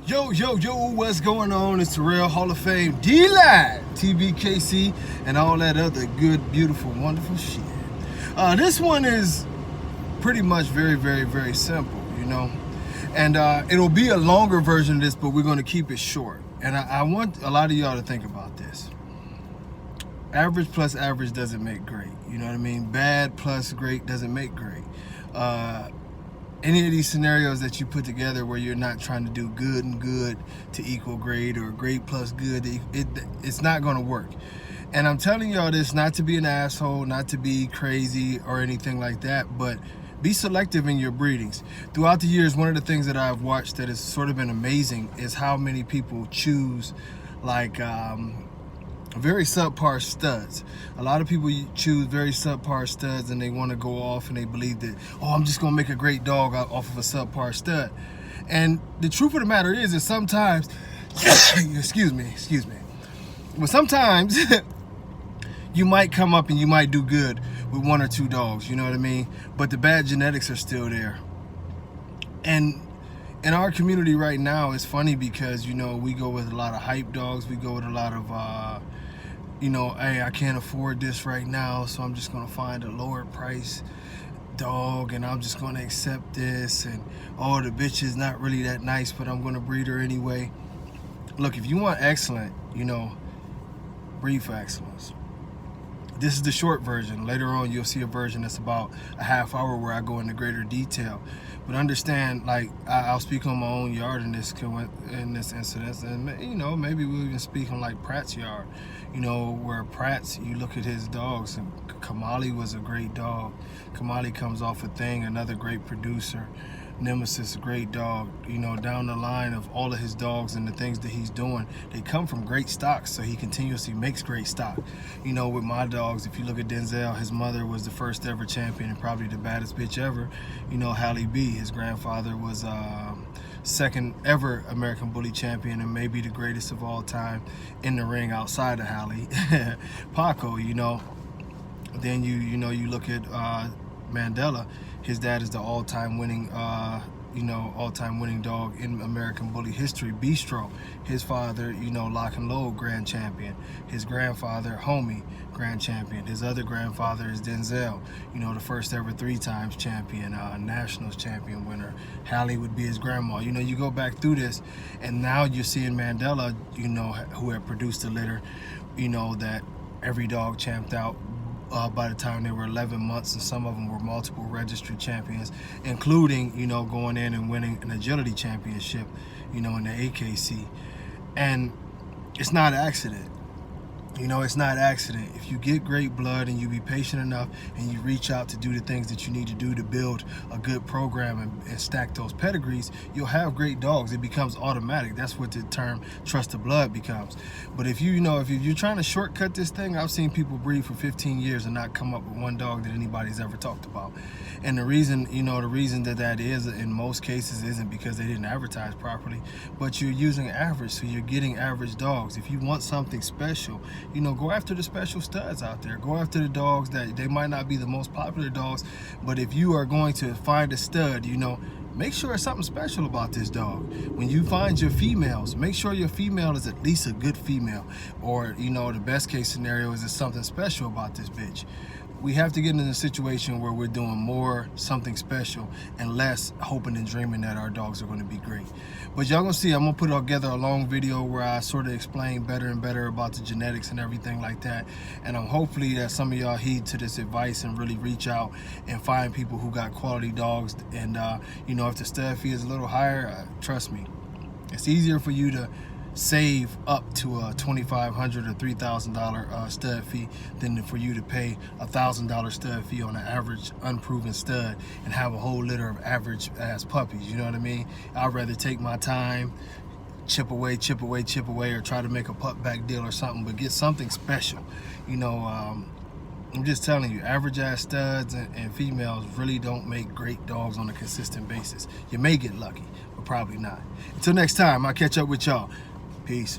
Yo, what's going on? It's the Real Hall of Fame D-Line, Tbkc, and all that other good, beautiful, wonderful shit. This one is pretty much very simple, you know? And it'll be a longer version of this, but we're going to keep it short. And I want a lot of y'all to think about this. Average plus average doesn't make great. You know what I mean? Bad plus great doesn't make great. Any of these scenarios that you put together where you're not trying to do good and good to equal great, or great plus good, it's not going to work. And I'm telling y'all this not to be an asshole, not to be crazy or anything like that, but be selective in your breedings. Throughout the years, one of the things that I've watched that has sort of been amazing is how many people choose like very subpar studs. A lot of people choose very subpar studs and they want to go off and they believe that, oh, I'm just gonna make a great dog off of a subpar stud. And the truth of the matter is sometimes excuse me, but sometimes you might come up and you might do good with one or two dogs, you know what I mean? But the bad genetics are still there. And in our community right now, it's funny because, you know, we go with a lot of hype dogs. We go with a lot of, you know, hey, I can't afford this right now, so I'm just going to find a lower price dog and I'm just going to accept this. And, oh, the bitch is not really that nice, but I'm going to breed her anyway. Look, if you want excellent, you know, breed for excellence. This is the short version. Later on, you'll see a version that's about a half hour where I go into greater detail. But understand, like, I'll speak on my own yard in this incident, and you know, maybe we'll even speak on like Pratt's yard. You know, where Pratt's, you look at his dogs, and Kamali was a great dog. Kamali comes off a thing, another great producer. Nemesis, a great dog. You know, down the line of all of his dogs and the things that he's doing, they come from great stocks, so he continuously makes great stock. You know, with my dogs, if you look at Denzel, his mother was the first ever champion and probably the baddest bitch ever. You know, Halle B, his grandfather was second ever American Bully champion and maybe the greatest of all time in the ring outside of Halle. Paco, you know. Then you know, you look at Mandela. His dad is the all-time winning, all-time winning dog in American Bully history, Bistro. His father, you know, Lock and Load grand champion. His grandfather, Homie, grand champion. His other grandfather is Denzel, you know, the first ever 3 times champion, Nationals champion winner. Halle would be his grandma. You know, you go back through this, and now you're seeing Mandela, you know, who had produced the litter, you know, that every dog champed out by the time they were 11 months, and some of them were multiple registry champions, including, you know, going in and winning an agility championship, you know, in the Abkc. And it's not an accident. You know, it's not accident. If you get great blood and you be patient enough and you reach out to do the things that you need to do to build a good program and stack those pedigrees, you'll have great dogs. It becomes automatic. That's what the term trust the blood becomes. But if you're trying to shortcut this thing, I've seen people breed for 15 years and not come up with one dog that anybody's ever talked about. And the reason, you know, that is in most cases isn't because they didn't advertise properly, but you're using average, so you're getting average dogs. If you want something special, you know, go after the special studs out there. Go after the dogs that they might not be the most popular dogs, but if you are going to find a stud, you know, make sure it's something special about this dog. When you find your females, make sure your female is at least a good female, or, you know, the best case scenario is there's something special about this bitch. We have to get in a situation where we're doing more something special and less hoping and dreaming that our dogs are going to be great. But y'all gonna see, I'm gonna put together a long video where I sort of explain better and better about the genetics and everything like that. And I'm hopefully that some of y'all heed to this advice and really reach out and find people who got quality dogs. And you know, if the stud fee is a little higher, trust me, it's easier for you to save up to a $2,500 or $3,000 stud fee than for you to pay a $1,000 stud fee on an average unproven stud and have a whole litter of average ass puppies. You know what I mean? I'd rather take my time, chip away, or try to make a pup back deal or something, but get something special. You know, I'm just telling you, average ass studs and females really don't make great dogs on a consistent basis. You may get lucky, but probably not. Until next time, I'll catch up with y'all. Peace.